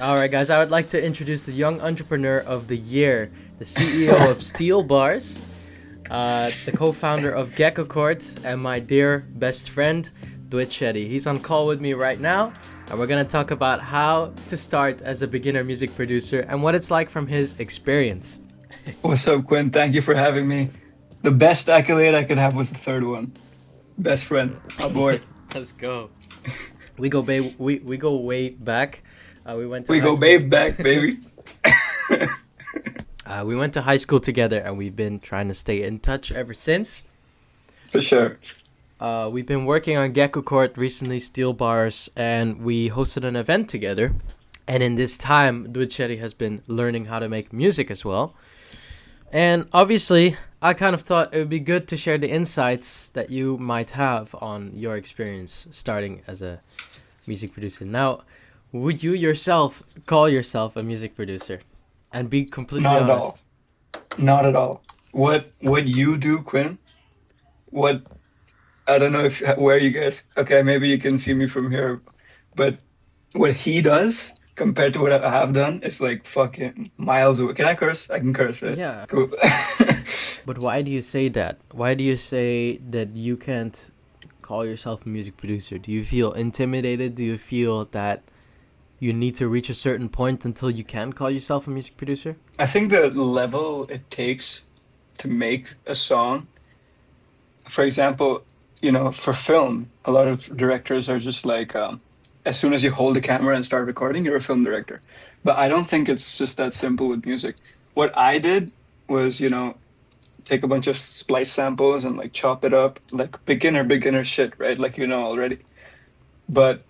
All right, guys, I would like to introduce the Young Entrepreneur of the Year, the CEO of Steel Bars, the co-founder of Gecko Court, and my dear best friend, Dhwith Shetty. He's on call with me right now, and we're going to talk about how to start as a beginner music producer and what it's like from his experience. What's up, Quinn? Thank you for having me. The best accolade I could have was the third one. Best friend, my boy. Let's go. We go way back. We go babe back, baby. We went to high school together, and we've been trying to stay in touch ever since. For sure. We've been working on Gecko Court recently, Steel Bars, and we hosted an event together. And in this time, Dhwith Shetty has been learning how to make music as well. And obviously, I kind of thought it would be good to share the insights that you might have on your experience starting as a music producer. Now, would you yourself call yourself a music producer? And be completely Not honest. at all. Not at all. What you do, Quinn? I don't know where you guys. Okay, maybe you can see me from here, but what he does compared to what I have done is like fucking miles away. Can I curse? I can curse, right? Yeah. Cool. But why do you say that? Why do you say that you can't call yourself a music producer? Do you feel intimidated? Do you feel that you need to reach a certain point until you can call yourself a music producer? I think the level it takes to make a song, for example, for film, a lot of directors are just like, as soon as you hold the camera and start recording, you're a film director. But I don't think it's just that simple with music. What I did was, take a bunch of splice samples and like chop it up, like beginner shit, right? Like already. But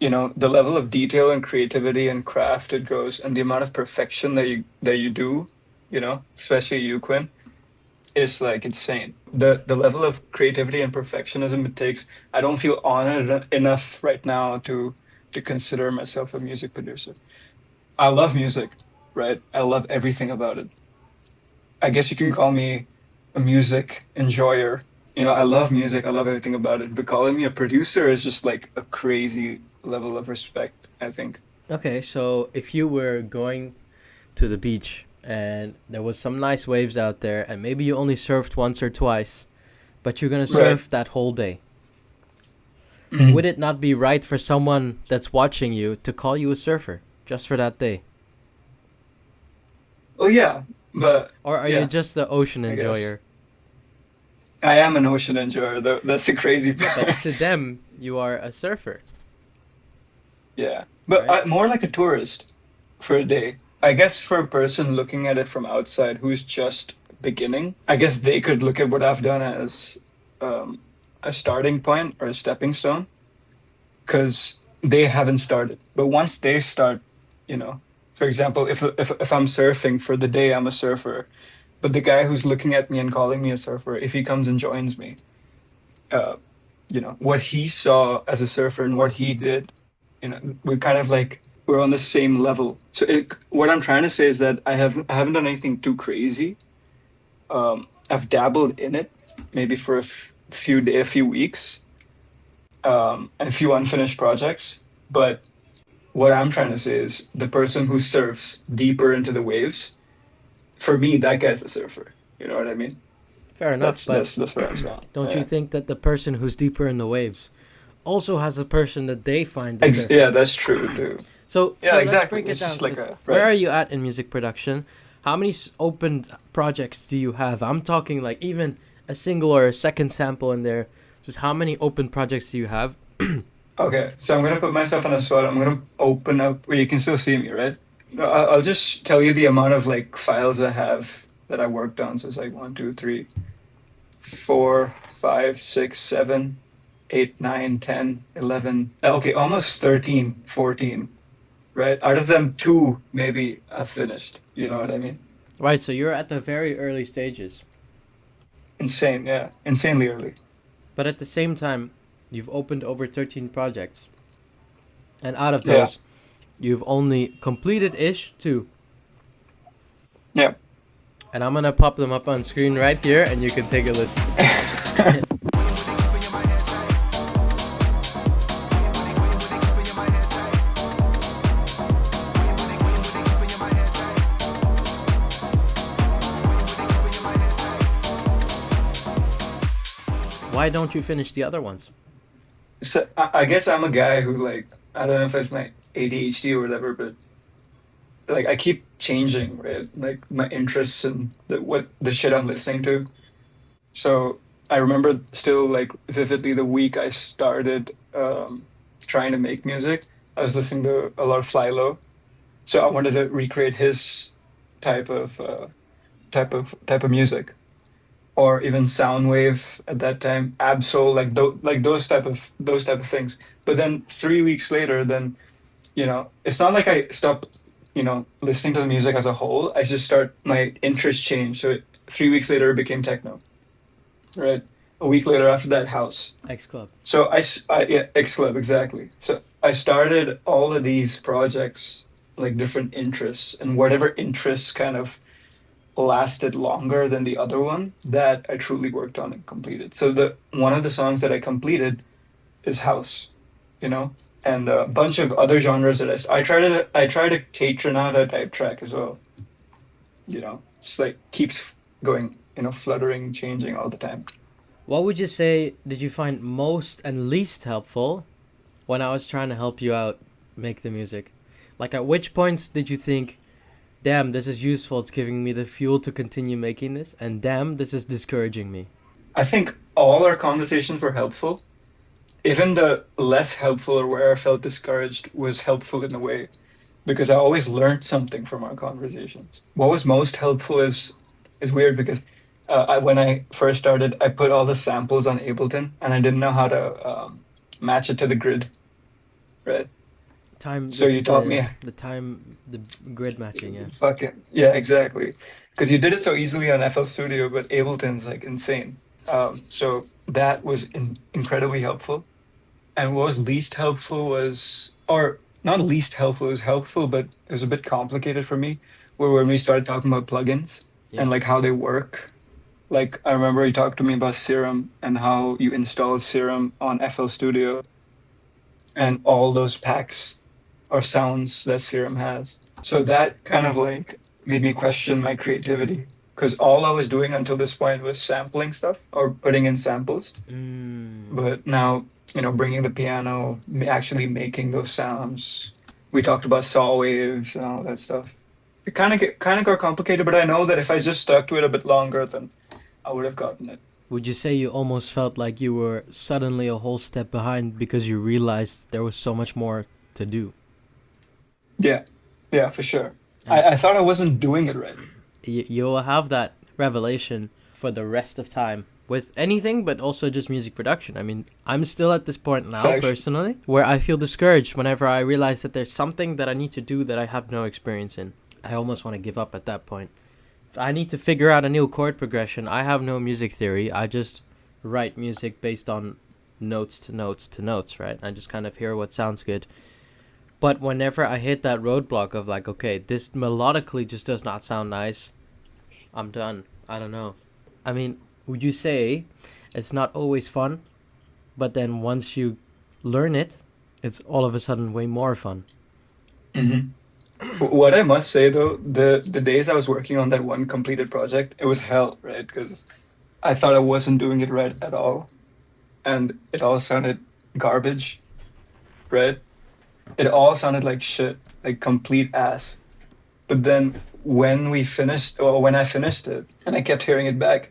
the level of detail and creativity and craft it goes, and the amount of perfection that you do, especially you, Quinn, is like insane. The level of creativity and perfectionism it takes. I don't feel honored enough right now to consider myself a music producer. I love music, right? I love everything about it. I guess you can call me a music enjoyer. I love music. I love everything about it. But calling me a producer is just like a crazy level of respect, I think. Okay, so if you were going to the beach and there was some nice waves out there and maybe you only surfed once or twice, but you're going to surf that whole day, would it not be right for someone that's watching you to call you a surfer just for that day? Oh, yeah. But or are you just the ocean enjoyer? I am an ocean enjoyer. That's the crazy part. But to them, you are a surfer. Yeah, but right? More like a tourist for a day. I guess for a person looking at it from outside who's just beginning, I guess they could look at what I've done as a starting point or a stepping stone, because they haven't started. But once they start, for example, if I'm surfing for the day, I'm a surfer. But the guy who's looking at me and calling me a surfer, if he comes and joins me, what he saw as a surfer and what he did, we're kind of like, we're on the same level. So what I'm trying to say is that I haven't done anything too crazy. I've dabbled in it, maybe for a few weeks, and a few unfinished projects. But what I'm trying to say is the person who surfs deeper into the waves, for me, that guy's the surfer. You know what I mean? Fair enough. That's what I'm saying. Don't you think that the person who's deeper in the waves also has a person that they find? Yeah, that's true too. So exactly. Let's break it down. Just like Where are you at in music production? How many open projects do you have? I'm talking like even a single or a second sample in there. Just how many open projects do you have? Okay, so I'm going to put myself on a spot. I'm going to open up. Well, you can still see me, right? I'll just tell you the amount of like files I have that I worked on. So it's like 1, 2, 3, 4, 5, 6, 7, 8, 9, 10, 11. Okay, almost 13, 14. Right? Out of them, 2 maybe I've finished. You know what I mean? Right, so you're at the very early stages. Insane, yeah. Insanely early. But at the same time, you've opened over 13 projects. And out of those, you've only completed-ish 2. Yeah. And I'm going to pop them up on screen right here, and you can take a listen. Why don't you finish the other ones? So I guess I'm a guy who like, I don't know if it's my ADHD or whatever, but like I keep changing, right? Like my interests and what the shit I'm listening to. So I remember still like vividly the week I started trying to make music. I was listening to a lot of Flylo, so I wanted to recreate his type of type of music, or even Soundwave at that time, Absol, like those type of things. But then 3 weeks later, then it's not like I stopped listening to the music as a whole. I just start my interest changed. So 3 weeks later, it became techno, right? A week later, after that, house. X Club. So yeah, X Club, exactly. So I started all of these projects, like different interests, and whatever interests kind of lasted longer than the other one, that I truly worked on and completed. So the one of the songs that I completed is house, you know, and a bunch of other genres that I try to cater now that type track as well. Just like keeps going, fluttering, changing all the time. What would you say did you find most and least helpful when I was trying to help you out make the music? Like, at which points did you think, damn, this is useful, it's giving me the fuel to continue making this, and damn, this is discouraging me? I think all our conversations were helpful. Even the less helpful or where I felt discouraged was helpful in a way, because I always learned something from our conversations. What was most helpful is weird because when I first started, I put all the samples on Ableton, and I didn't know how to match it to the grid, right? So you taught me the grid matching, yeah. fucking yeah, exactly, because you did it so easily on FL Studio, but Ableton's like insane. So that was incredibly helpful. And what was least helpful was, or not least helpful, it was helpful, but it was a bit complicated for me. Where when we started talking about plugins and like how they work. Like I remember you talked to me about Serum and how you install Serum on FL Studio and all those packs or sounds that Serum has. So that kind of like made me question my creativity, because all I was doing until this point was sampling stuff or putting in samples. But now, bringing the piano, actually making those sounds. We talked about saw waves and all that stuff. It kind of got complicated, but I know that if I just stuck to it a bit longer, then I would have gotten it. Would you say you almost felt like you were suddenly a whole step behind because you realized there was so much more to do? Yeah, for sure. I thought I wasn't doing it right. You'll have that revelation for the rest of time with anything, but also just music production. I mean, I'm still at this point now, Facts. personally, where I feel discouraged whenever I realize that there's something that I need to do that I have no experience in. I almost want to give up at that point. If I need to figure out a new chord progression, I have no music theory. I just write music based on notes to notes to notes, right? I just kind of hear what sounds good. But whenever I hit that roadblock of like, okay, this melodically just does not sound nice, I'm done. I don't know. I mean, would you say it's not always fun, but then once you learn it, it's all of a sudden way more fun? Mm-hmm. What I must say though, the days I was working on that one completed project, it was hell, right? Because I thought I wasn't doing it right at all, and it all sounded garbage, right? It all sounded like shit, like complete ass. But then when we finished, or when I finished it, and I kept hearing it back,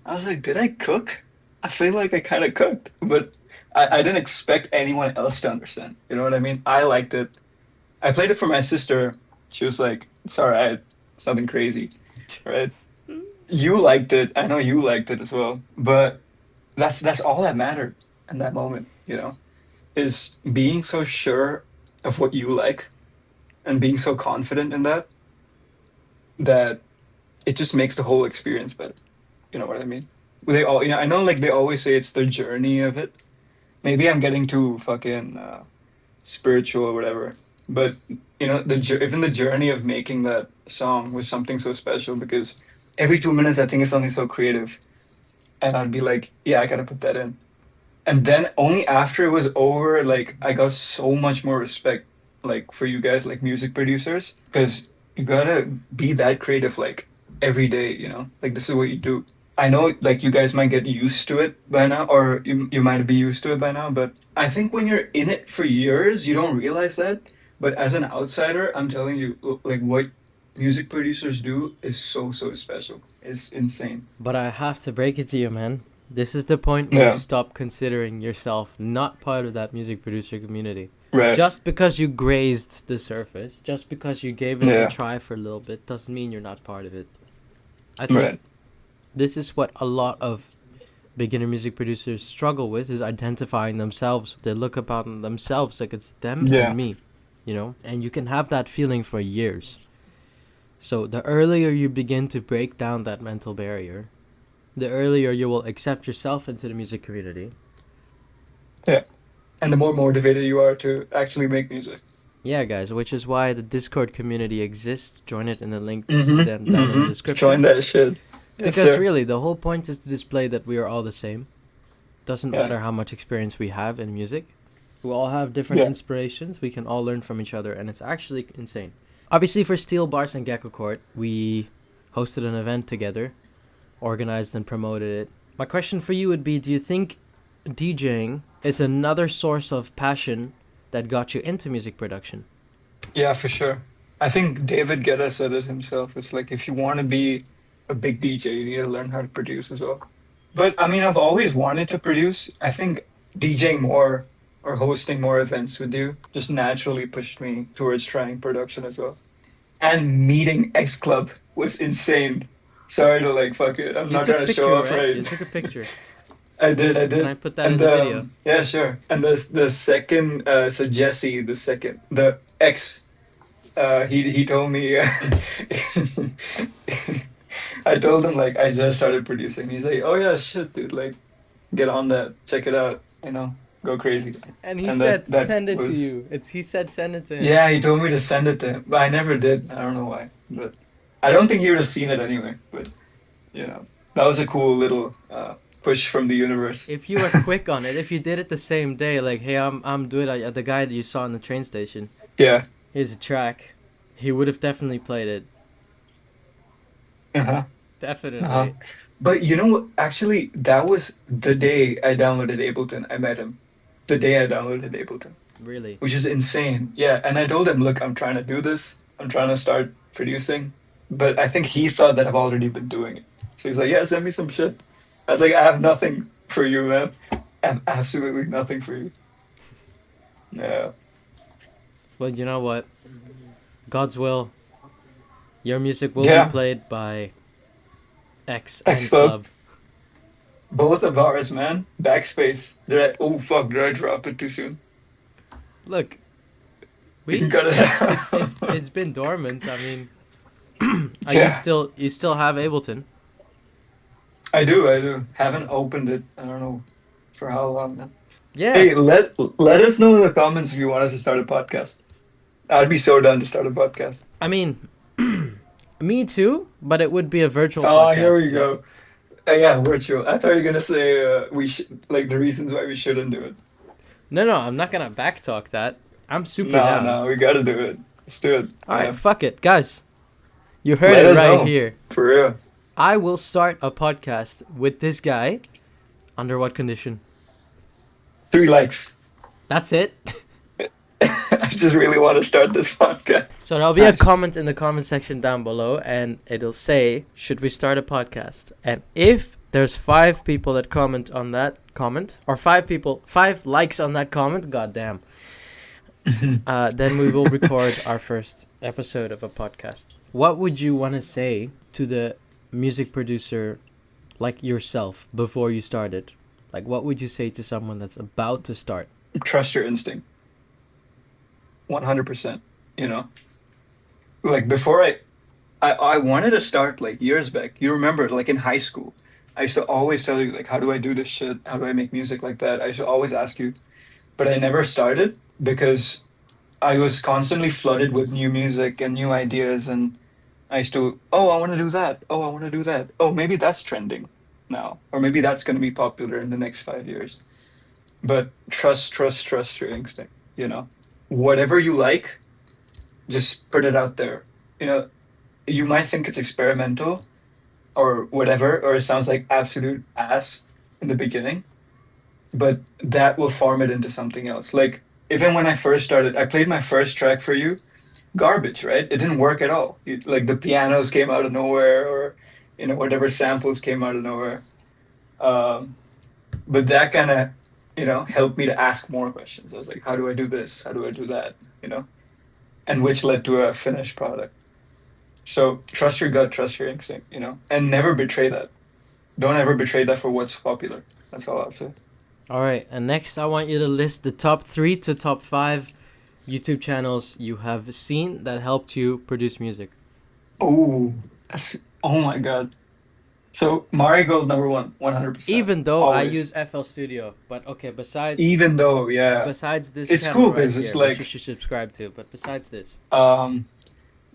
I was like, did I cook? I feel like I kind of cooked, but I didn't expect anyone else to understand. You know what I mean? I liked it. I played it for my sister. She was like, it's all right. It's nothing crazy, right? You liked it. I know you liked it as well. But that's all that mattered in that moment, is being so sure of what you like and being so confident in that it just makes the whole experience better. You know what I mean? They all, I know, like they always say it's the journey of it. Maybe I'm getting too fucking spiritual or whatever. But even the journey of making that song was something so special, because every 2 minutes I think of something so creative, and I'd be like, yeah, I gotta put that in. And then only after it was over, like I got so much more respect, like for you guys, like music producers, because you gotta be that creative, like every day, like this is what you do. I know like you guys might get used to it by now, or you might be used to it by now, but I think when you're in it for years, you don't realize that. But as an outsider, I'm telling you, like what music producers do is so, so special. It's insane. But I have to break it to you, man. This is the point where you Yeah, stop considering yourself not part of that music producer community. right. Just because you grazed the surface, just because you gave it a Yeah, try for a little bit, doesn't mean you're not part of it. I think right. this is what a lot of beginner music producers struggle with, is identifying themselves. They look upon themselves like it's them and Yeah, me, you know? And you can have that feeling for years. So the earlier you begin to break down that mental barrier, the earlier you will accept yourself into the music community. yeah. And the more motivated you are to actually make music. Yeah, guys, which is why the Discord community exists. Join it in the link Mm-hmm. down in the Mm-hmm. Join description. that shit. Yes, Because sir. really, the whole point is to display that we are all the same. Doesn't Yeah, matter how much experience we have in music. We all have different yeah. inspirations. We can all learn from each other, and it's actually insane. Obviously, for Steel Bars and Gecko Court, we hosted an event together, organized and promoted it. My question for you would be, do you think DJing is another source of passion that got you into music production? Yeah, for sure. I think David Guetta said it himself. It's like if you want to be a big DJ, you need to learn how to produce as well. But I mean, I've always wanted to produce. I think DJing more or hosting more events with you just naturally pushed me towards trying production as well. And meeting X Club was insane. Sorry to like fuck it. I'm You not took trying a to show picture, off, right? right? You took a picture. I Can I did. put that in And the video? yeah, sure. And the second, so Jesse, the second, the ex, he told me, I told him like I just started producing. He's like, oh yeah, shit, dude, like get on that, check it out, go crazy. And he And said, that send it to was, you. He said, send it to him. yeah, he told me to send it to him, but I never did. I don't know why, but I don't think he would have seen it anyway. But you know, that was a cool little push from the universe. If you were quick on it, if you did it the same day, like, hey, I'm doing it, the guy that you saw in the train station, Yeah. here's a track, he would have definitely played it. Uh-huh. Uh-huh. Definitely. But you know what? Actually, that was the day I downloaded Ableton. I met him. The day I downloaded Ableton, Really. which is insane. Yeah, and I told him, look, I'm trying to do this. I'm trying to start producing. But I think he thought that I've already been doing it. So he's like, yeah, send me some shit. I was like, I have nothing for you, man. I have absolutely nothing for you. Yeah. Well, you know what? God's will. Your music will be Yeah. played by X X and Club. Club. Both of ours, man. Backspace. Oh, fuck. Did I drop it too soon? Look, You can we cut it out. it's been dormant. I mean, are Yeah. you still have Ableton? I do, I do. Haven't opened it. I don't know for how long now. Yeah. Hey, let us know in the comments if you want us to start a podcast. I'd be so down to start a podcast. I mean, me too, but it would be a virtual Oh, here podcast. we go. Yeah, virtual. I thought you were gonna say we should like the reasons why we shouldn't do it. No, I'm not gonna backtalk that. I'm super No, down. no, we gotta do it. Let's do it. All right, Yeah. fuck it, guys. You heard Let it us right know. here. For real. I will start a podcast with this guy. Under what condition? 3 likes. That's it. I just really want to start this podcast. So there'll be a Nice. comment in the comment section down below, and it'll say, "Should we start a podcast?" And if there's 5 people that comment on that comment, or 5 likes on that comment, goddamn, then we will record our first episode of a podcast. What would you want to say to the music producer like yourself before you started? Like, what would you say to someone that's about to start? Trust your instinct. 100%. You know, like before I wanted to start like years back. You remember, like in high school, I used to always tell you like, how do I do this shit? How do I make music like that? I used to always ask you, but I never started because I was constantly flooded with new music and new ideas, and I used to, oh, I want to do that. Oh, I want to do that. Oh, maybe that's trending now, or maybe that's going to be popular in the next 5 years. But trust your instinct. You know, whatever you like, just put it out there. You know, you might think it's experimental, or whatever, or it sounds like absolute ass in the beginning, but that will form it into something else. Like even when I first started, I played my first track for you, garbage, right? It didn't work at all. Like the pianos came out of nowhere, or whatever samples came out of nowhere. Um, but that kind of helped me to ask more questions. I was like, how do I do this? How do I do that? And which led to a finished product. So trust your gut, trust your instinct, and never betray that. Don't ever betray that for what's popular. That's all I'll say. All right, and next I want you to list the top 3 to top 5 YouTube channels you have seen that helped you produce music. Oh, oh my God. So Marigold number 1, 100%. Even though Always. I use FL Studio, but okay, besides Yeah. besides this It's channel cool right because here, it's which like you should subscribe to, but besides this.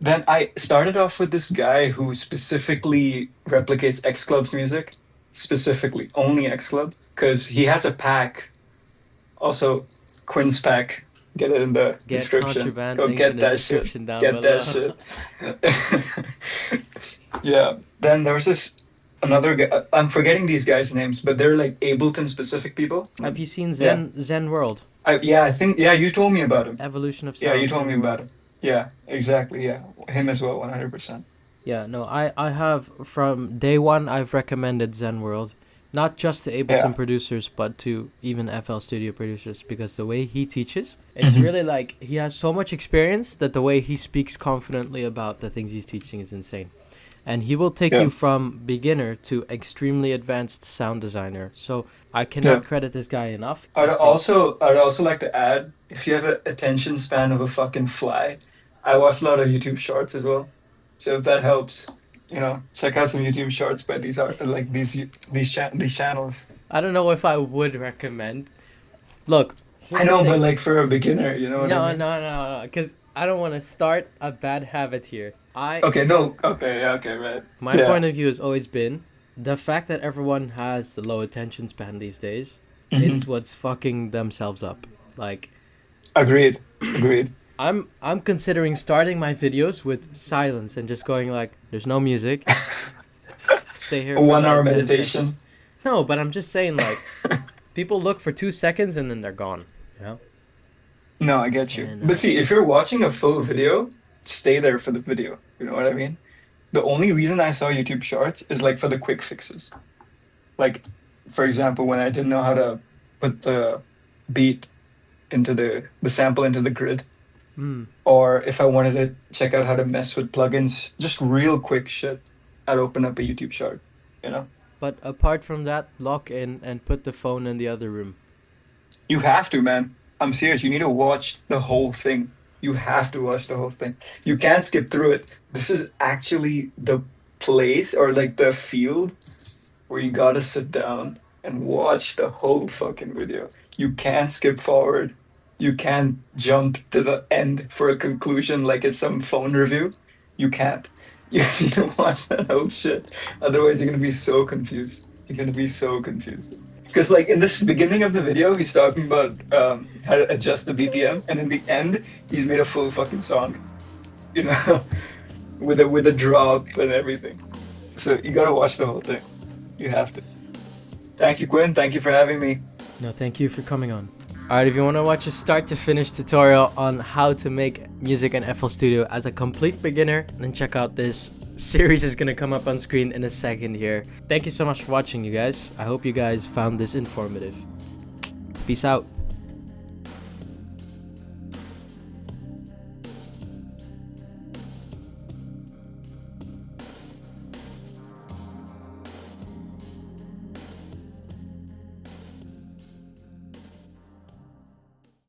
Then I started off with this guy who specifically replicates X Club's music, specifically only X Club, because he has a pack. Also, Quinn's pack. Get it in the Get description. Contraband Go link get in the that shit. description down Get below. that shit. Yeah. Then there was another guy. I'm forgetting these guys' names, but they're like Ableton specific people. Have you seen Yeah. Zen World? I think you told me about him. Evolution of Sound. Yeah, you told me Zen about World. him. Yeah, exactly. Yeah, him as well, 100%. Yeah, no, I have from day one I've recommended Zen World, not just to Ableton Yeah. producers, but to even FL Studio producers, because the way he teaches, it's Mhm. really like he has so much experience that the way he speaks confidently about the things he's teaching is insane. And he will take Yeah. you from beginner to extremely advanced sound designer. So I cannot Yeah. credit this guy enough. I'd also like to add, if you have an attention span of a fucking fly, I watch a lot of YouTube shorts as well. So if that helps, check out some YouTube shorts by these art like these channels. I don't know if I would recommend. Look, here's I the know, thing. but like for a beginner, you know what I mean? No, because I don't want to start a bad habit here. Okay, no, okay, yeah, okay, right. My Yeah. point of view has always been the fact that everyone has the low attention span these days Mhm. is what's fucking themselves up. Like Agreed. I'm considering starting my videos with silence and just going like, there's no music. Stay here. A for 1 hour about 10 meditation. seconds. No, but I'm just saying like, people look for 2 seconds and then they're gone. You know. No, I get you. And, But see, if you're watching a full video, stay there for the video. You know what I mean? The only reason I saw YouTube Shorts is like for the quick fixes. Like, for example, when I didn't know how to put the beat into the sample into the grid, or if I wanted to check out how to mess with plugins, just real quick shit, I'd open up a YouTube Short. But apart from that, lock in and put the phone in the other room. You have to, man. I'm serious. You need to watch the whole thing. You have to watch the whole thing. You can't skip through it. This is actually the place or like the field where you gotta sit down and watch the whole fucking video. You can't skip forward. You can't jump to the end for a conclusion like it's some phone review. You can't. You need to watch that whole shit. Otherwise, you're gonna be so confused. You're gonna be so confused. Because like in this beginning of the video, he's talking about how to adjust the BPM, and in the end, he's made a full fucking song, with a drop and everything. So you gotta watch the whole thing. You have to. Thank you, Quinn. Thank you for having me. No, thank you for coming on. Alright, if you want to watch a start to finish tutorial on how to make music in FL Studio as a complete beginner, then check out this series. Is going to come up on screen in a second here. Thank you so much for watching, you guys. I hope you guys found this informative. Peace out.